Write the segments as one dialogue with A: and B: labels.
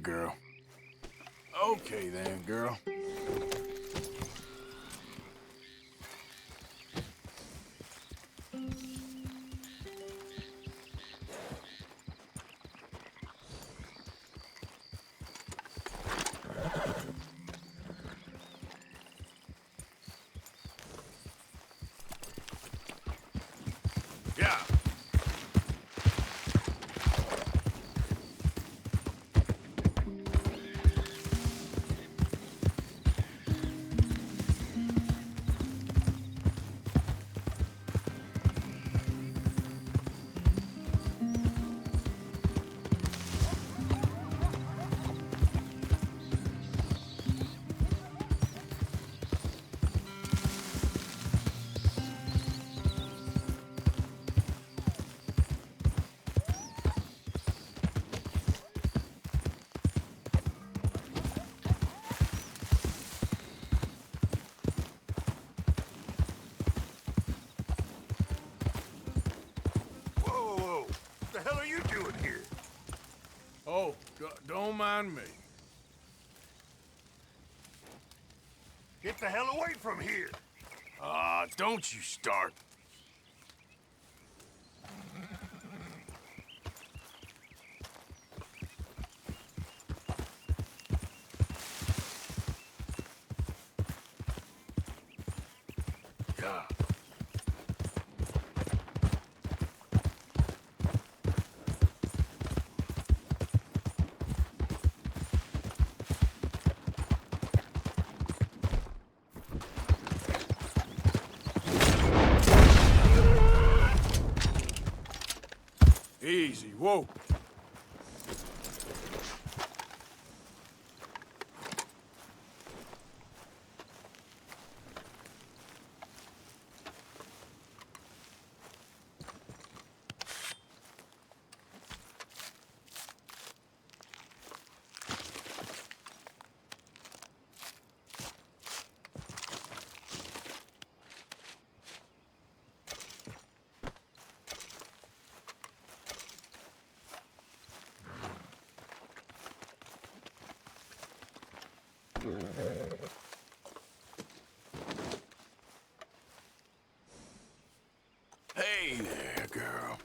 A: girl. Okay then, girl.
B: Yeah. Whoa, whoa, whoa. What the hell are you doing here?
A: Oh, don't mind me.
B: Get the hell away from here.
A: Don't you start.
B: Yeah.
A: Easy, whoa. Hey there, girl.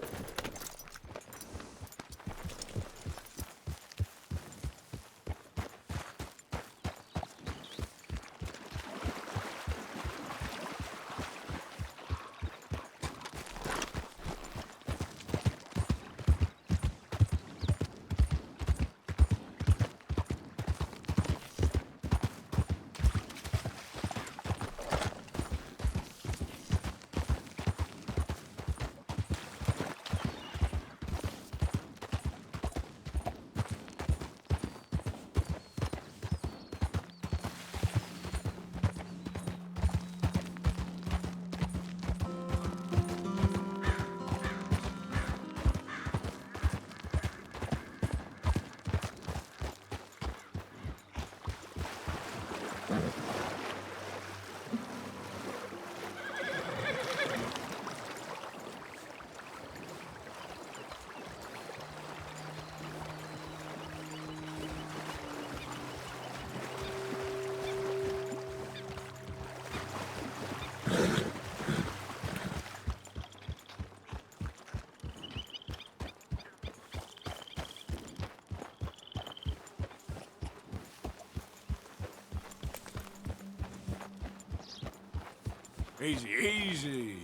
A: Easy, easy.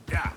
B: Yeah.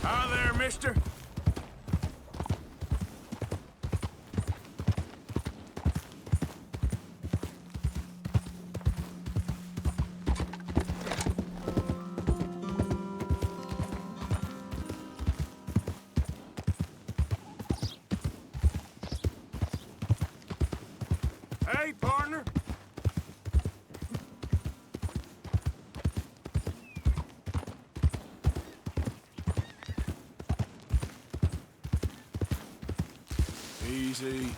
A: Hi there, mister. Hey, partner. Easy.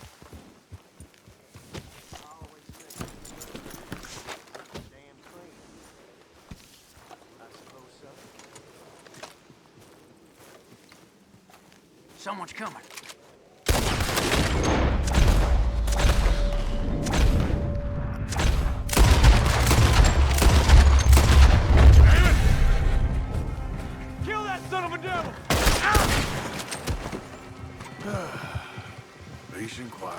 C: Someone's coming.
A: Kill that son of a devil! Peace and quiet.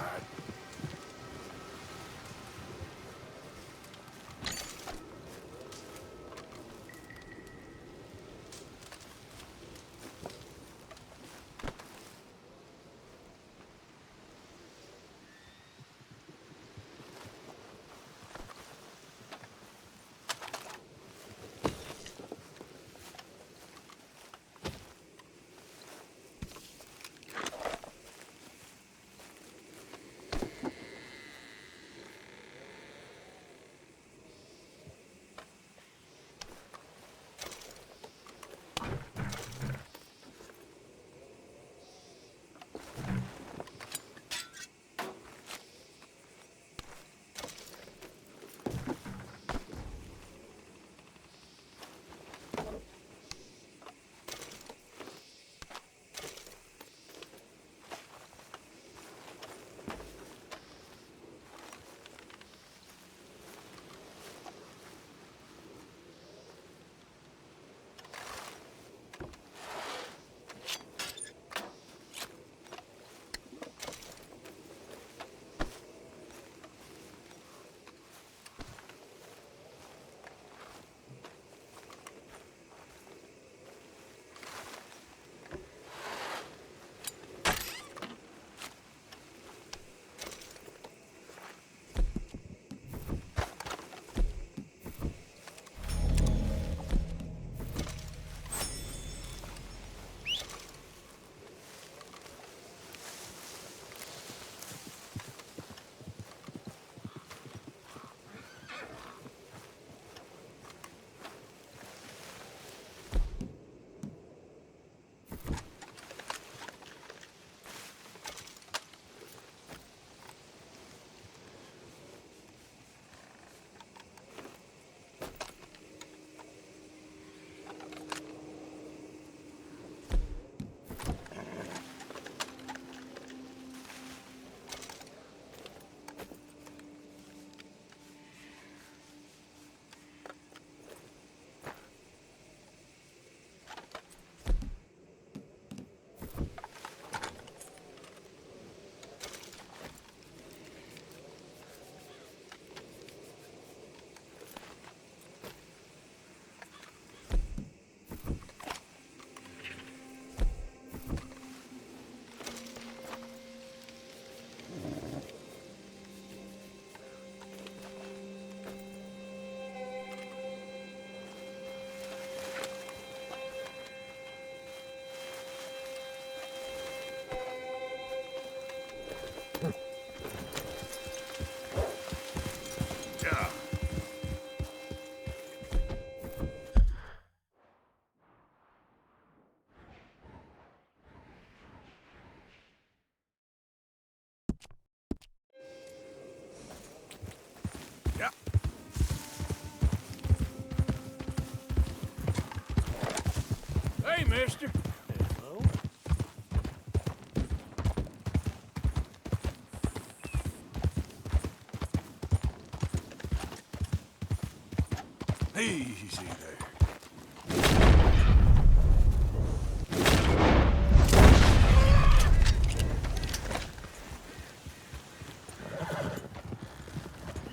A: Hey, mister.
B: Hello?
A: Easy there.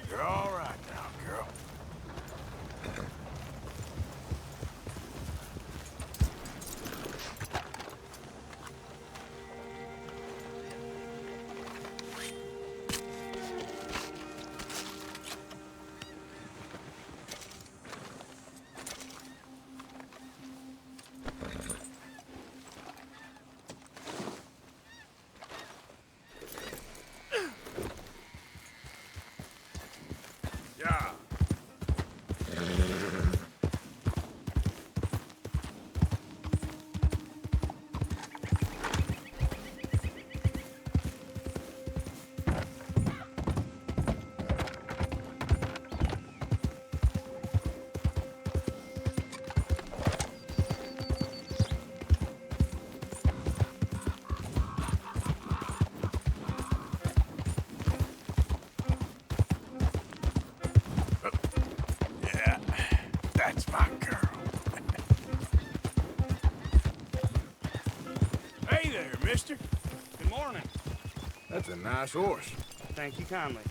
A: You're all right now, girl. mister.
C: Good morning.
A: That's a nice horse.
C: Thank you kindly.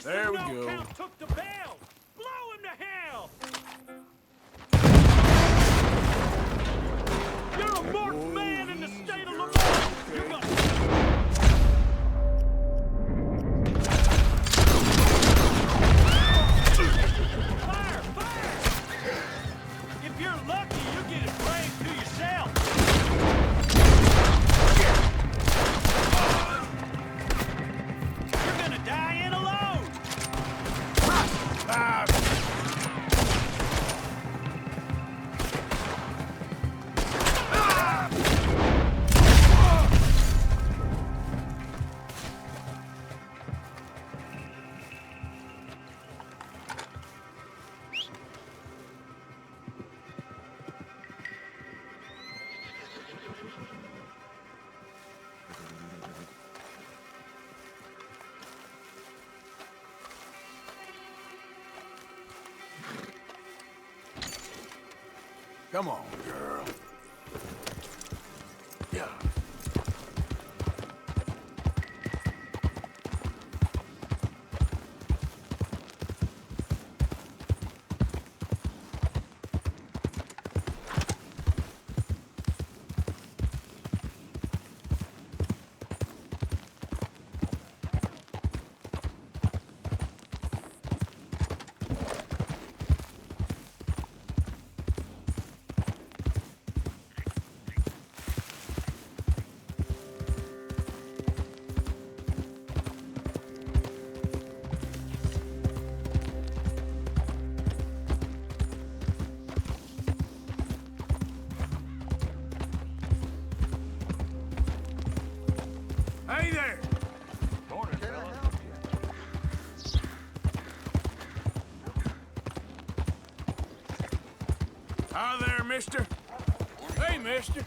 A: There we go.
C: Count took the bell. Blow him to hell. You're a marked man in the state of Lamar. You're gonna... Fire! Fire! If you're lucky, you get it framed to yourself. You're gonna die in alone.
A: Come on, girl. Yeah. Hey there!
B: Morning, can I help you?
A: Hi there, mister. Hey, mister.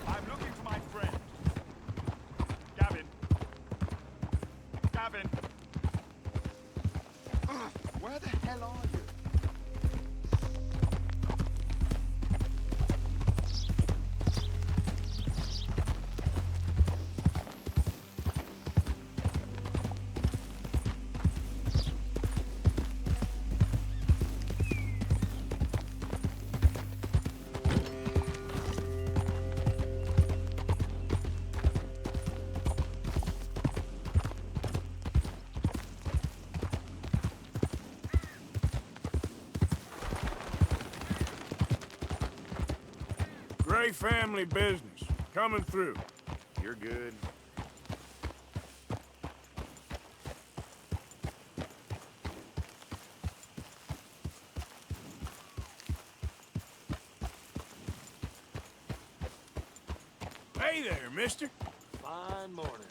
C: I'm looking for my friend. Gavin. Gavin.
B: Where the hell are you?
A: Gray family business. Coming through.
B: You're good.
A: Hey there, mister.
B: Fine morning.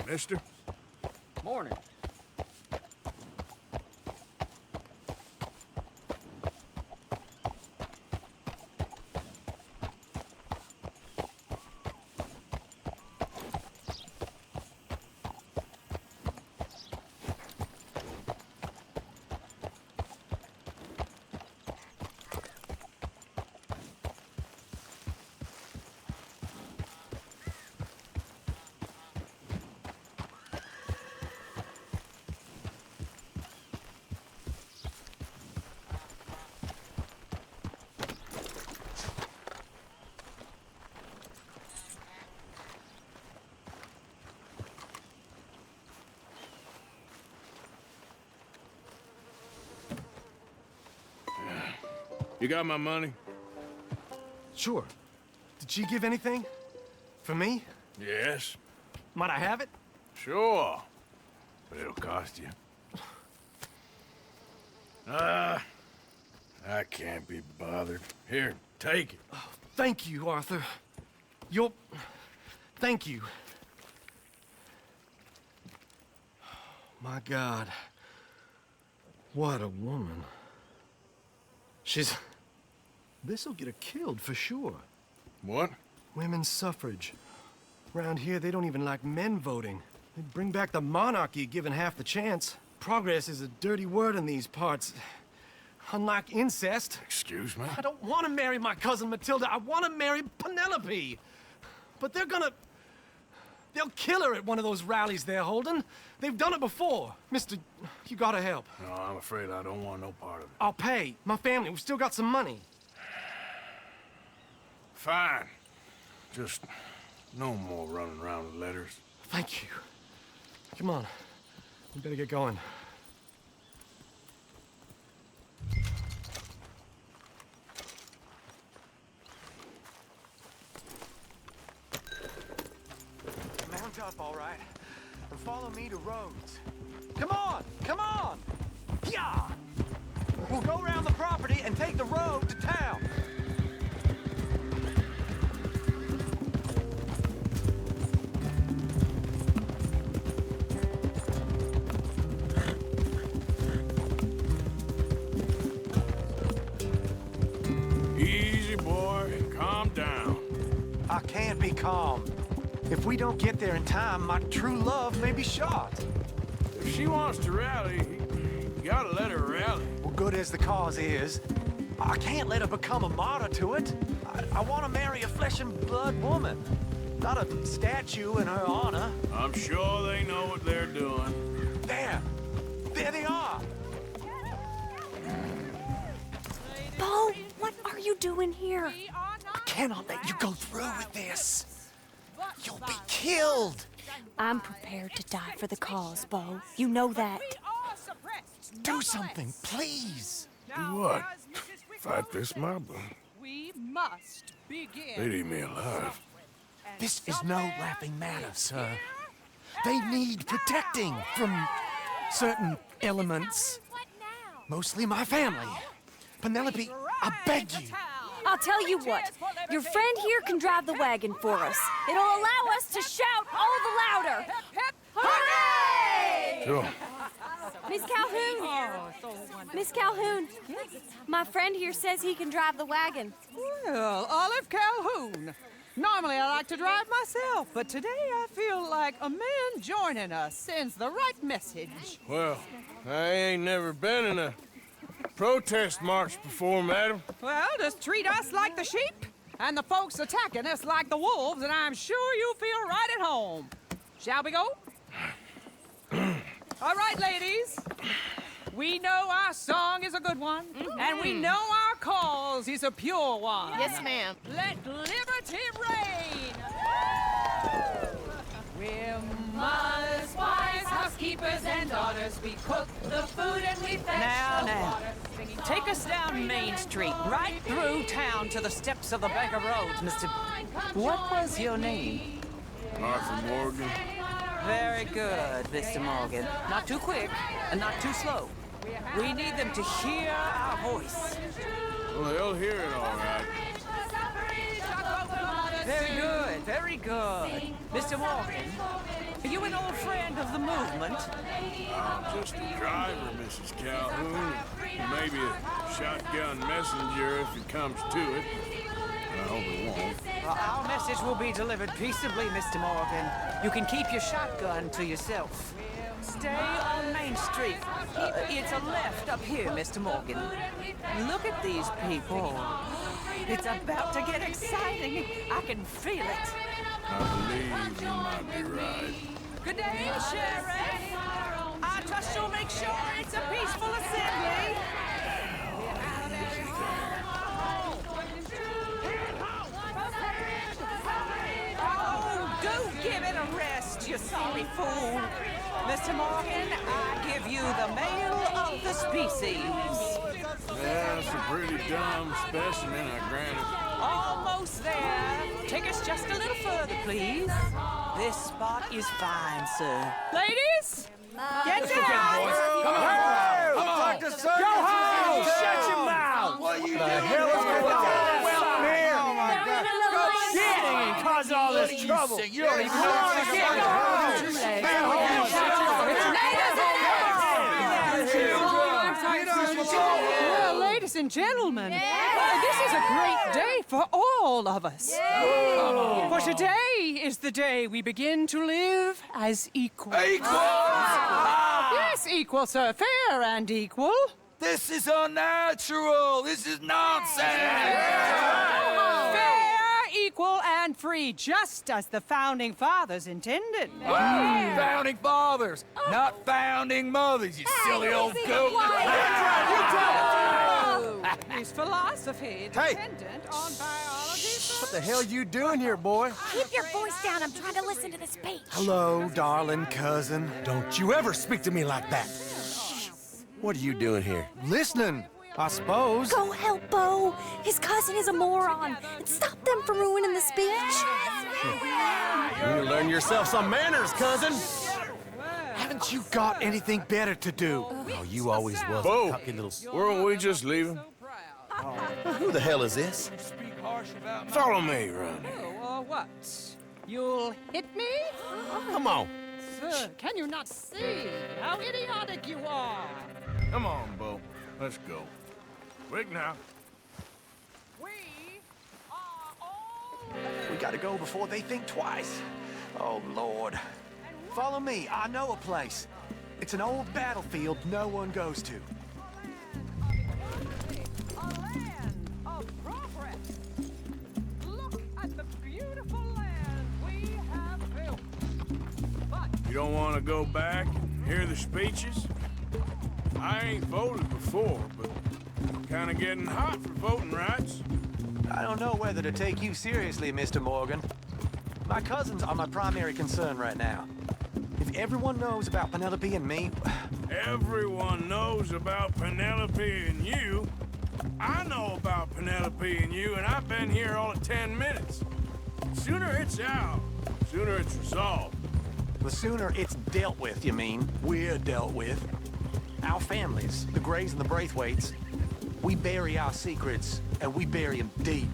A: Mister.
C: Morning.
A: You got my money?
D: Sure. Did she give anything? For me?
A: Yes.
D: Might I have it?
A: Sure. But it'll cost you. I can't be bothered. Here, take it.
D: Thank you, Arthur. You'll Thank you. My God. What a woman. This'll get her killed for sure.
A: What?
D: Women's suffrage. Around here, they don't even like men voting. They'd bring back the monarchy given half the chance. Progress is a dirty word in these parts. Unlike incest.
A: Excuse me?
D: I don't want to marry my cousin Matilda. I want to marry Penelope. But they'll kill her at one of those rallies they're holding. They've done it before. Mister, you gotta help.
A: No, I'm afraid I don't want no part of it.
D: I'll pay. My family, we've still got some money.
A: Fine. Just no more running around with letters.
D: Thank you. Come on. We better get going. Mount up, all right? And follow me to Rhodes. Come on! Come on! Yeah! We'll go around the property and take the road to town.
A: Easy, boy. Calm down.
D: I can't be calm. If we don't get there in time, my true love may be shot.
A: If she wants to rally, you gotta let her rally.
D: Well, good as the cause is, I can't let her become a martyr to it. I want to marry a flesh and blood woman, not a statue in her honor.
A: I'm sure they know what they're doing.
D: There they are.
E: Bo, what are you doing here?
D: I cannot let you go through with this. You'll be killed.
E: I'm prepared to die for the cause, Bo. You know that.
D: Do something, please.
A: Do what? Fight this mob?
F: We must begin.
A: They'd eat me alive.
D: This is no laughing matter, sir. They need protecting from certain elements. Mostly my family. Penelope, I beg you.
E: I'll tell you what. Your friend here can drive the wagon for us. It'll allow us to shout all the louder. Hooray!
A: Sure.
E: Miss Calhoun! Miss Calhoun! My friend here says he can drive the wagon.
F: Well, Olive Calhoun. Normally I like to drive myself, but today I feel like a man joining us sends the right message.
A: Well, I ain't never been in a protest march before, madam.
F: Well, just treat us like the sheep, and the folks attacking us like the wolves, and I'm sure you'll feel right at home. Shall we go? All right, ladies. We know our song is a good one, and we know our cause is a pure one.
G: Yes, ma'am.
F: Let liberty reign! We're mothers, wives, housekeepers, and daughters. We cook the food and we fetch
H: Now. Take us down Main Street, right through town to the steps of the Bank of Rhodes, Mr. What was your name?
A: Arthur Morgan.
H: Very good, Mr. Morgan. Not too quick and not too slow. We need them to hear our voice.
A: Well, they'll hear it all right.
H: Very good, very good. Mr. Morgan, are you an old friend of the movement?
A: I'm just a driver, Mrs. Calhoun. Maybe a shotgun messenger if it comes to it. I hope it won't.
H: Well, our message will be delivered peaceably, Mr. Morgan. You can keep your shotgun to yourself. Stay on Main Street. It's a left up here, Mr. Morgan. Look at these people. It's about to get exciting. I can feel it.
A: I believe you might be right.
H: Good day, Sheriff. I trust you'll make sure it's a peaceful assembly. Oh, do give it a rest, you sorry fool. Mr. Morgan, I give you the male of the species.
A: Yeah, it's a pretty dumb specimen, I grant it.
H: Almost there. Take us just a little further, please. This spot is fine, sir.
F: Ladies, get down!
D: Come on! Come on! Go home! Shut your mouth! What the hell is going on? Well, here! Oh, my God! Go shit!
C: causing all this trouble?
B: You don't even know
F: Well, ladies and gentlemen, this is a great day for all of us. For today is the day we begin to live as equals. Yes, equal, sir. Fair and equal.
B: This is unnatural. This is nonsense.
F: Fair, equal, and free, just as the Founding Fathers intended.
B: Founding fathers, not founding mothers, you silly old goat.
F: Is philosophy dependent on biology?
G: What the hell you doing here, boy?
E: Keep your voice down. I'm trying to listen to the speech.
D: Hello, darling cousin.
G: Don't you ever speak to me like that. What are you doing here?
D: Listening, I suppose.
E: Go help Bo. His cousin is a moron. And stop them from ruining the speech.
G: You learn yourself some manners, cousin.
D: Haven't you got anything better to do?
G: Oh, you always was
A: Bo,
G: a cocky little...
A: weren't we just leaving?
G: Who the hell is this?
A: Follow me, Ronnie.
F: What? You'll hit me?
G: Come on.
F: Sir, can you not see how idiotic you are?
A: Come on, Bo. Let's go. Quick now.
F: We are all...
D: We gotta go before they think twice. Oh, Lord. Follow me. I know a place. It's an old battlefield no one goes to.
F: A land of progress. Look at the beautiful land we have built. But
A: You don't want to go back and hear the speeches? I ain't voted before, but kind of getting hot for voting rights.
I: I don't know whether to take you seriously, Mr. Morgan. My cousins are my primary concern right now. If everyone knows about Penelope and me...
A: Everyone knows about Penelope and you. I know about Penelope and you, and I've been here all of 10 minutes. Sooner it's out, sooner it's resolved.
I: The sooner it's dealt with, you mean?
D: We're dealt with.
I: Our families, the Grays and the Braithwaites, we bury our secrets, and we bury them deep.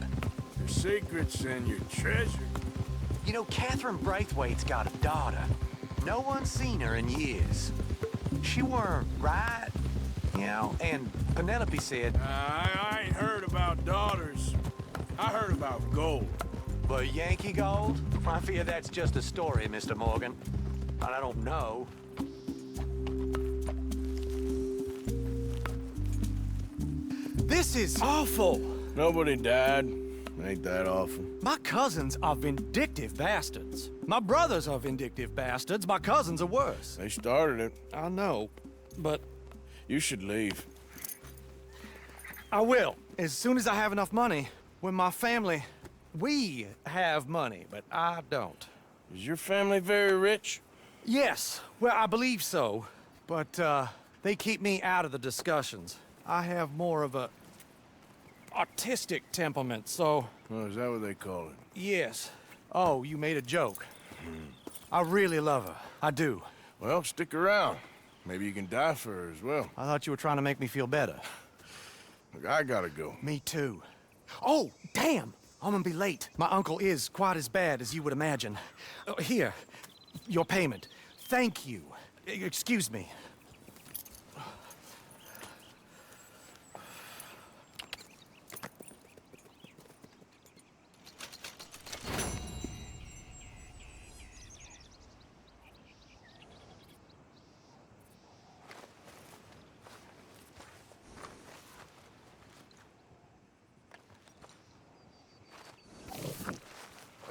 A: Your secrets and your treasure.
I: You know, Catherine Braithwaite's got a daughter. No one's seen her in years. She weren't right, you know, and Penelope said...
A: I ain't heard about daughters. I heard about gold.
I: But Yankee gold? I fear that's just a story, Mr. Morgan. But I don't know.
D: This is awful.
A: Nobody died. Ain't that awful?
D: My cousins are vindictive bastards. My brothers are vindictive bastards. My cousins are worse.
A: They started it.
D: I know, but
A: You should leave.
D: I will. As soon as I have enough money. When my family... We have money, but I don't.
A: Is your family very rich?
D: Yes, well, I believe so. But, they keep me out of the discussions. I have more of a... artistic temperament, so...
A: Oh, is that what they call it?
D: Yes. Oh, you made a joke. I really love her. I do.
A: Well, stick around. Maybe you can die for her as well.
D: I thought you were trying to make me feel better.
A: Look, I gotta go.
D: Me too. Oh, damn! I'm gonna be late. My uncle is quite as bad as you would imagine. Here, your payment. Thank you. Excuse me.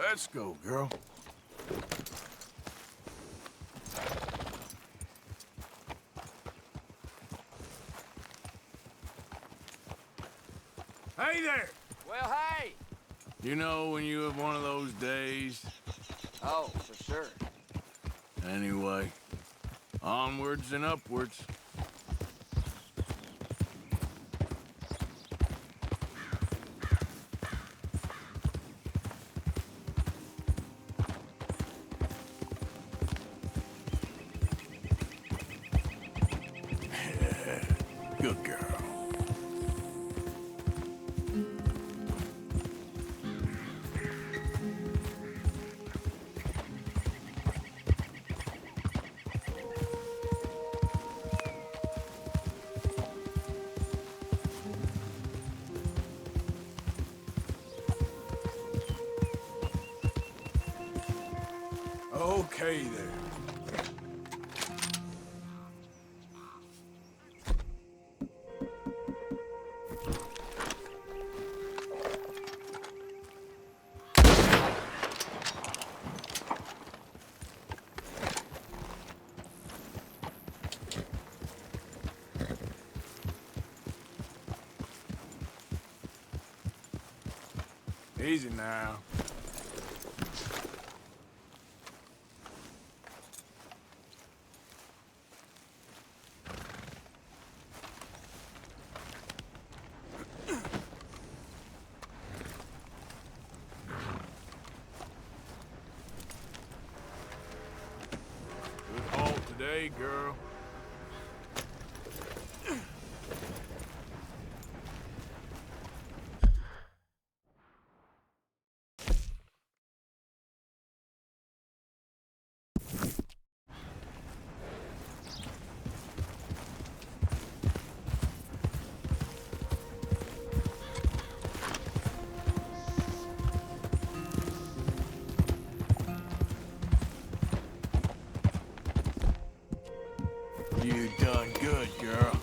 A: Let's go, girl. Hey there!
J: Well, hey!
A: You know when you have one of those days?
J: Oh, for sure.
A: Anyway, onwards and upwards. Good girl. Okay, then. Easy now. Good haul today, girl. You done good, girl.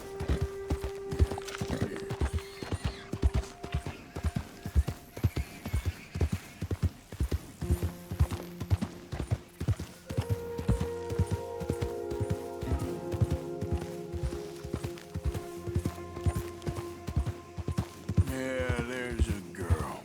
A: Yeah, there's a girl.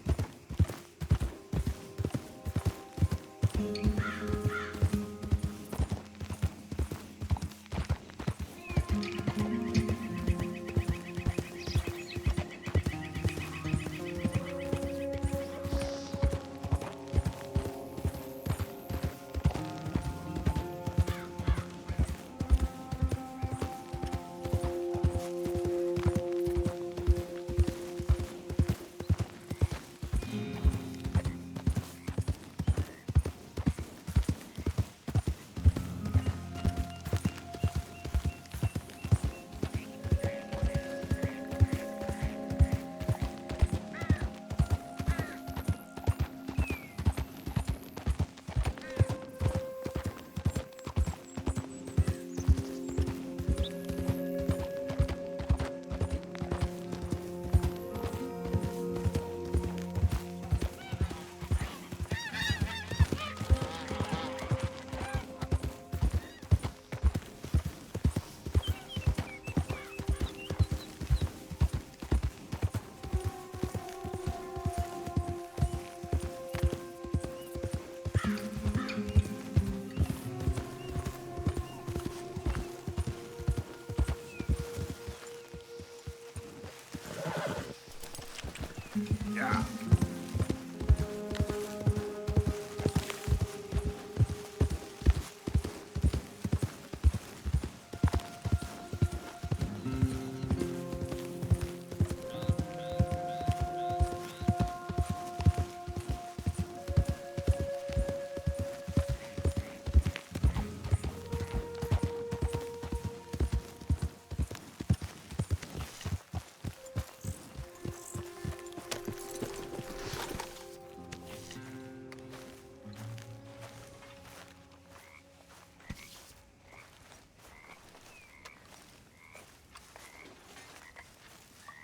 A: Yeah.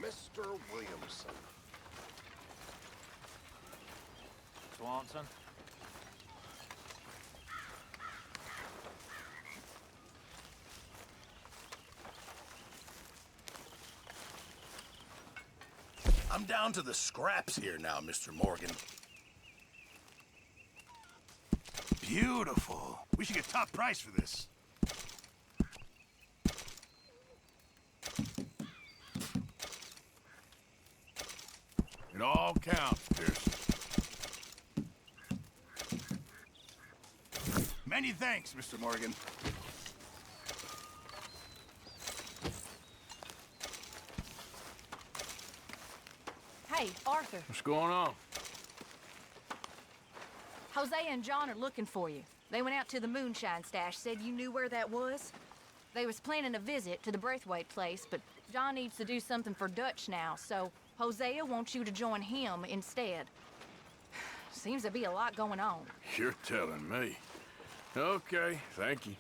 G: Mr. Williamson.
C: Swanson?
G: I'm down to the scraps here now, Mr. Morgan.
K: Beautiful. We should get top price for this.
A: It all counts, Pearson.
K: Many thanks, Mr. Morgan.
L: Hey, Arthur.
A: What's going on?
L: Jose and John are looking for you. They went out to the moonshine stash, said you knew where that was. They was planning a visit to the Braithwaite place, but John needs to do something for Dutch now, so Hosea wants you to join him instead. Seems to be a lot going on.
A: You're telling me. Okay, thank you.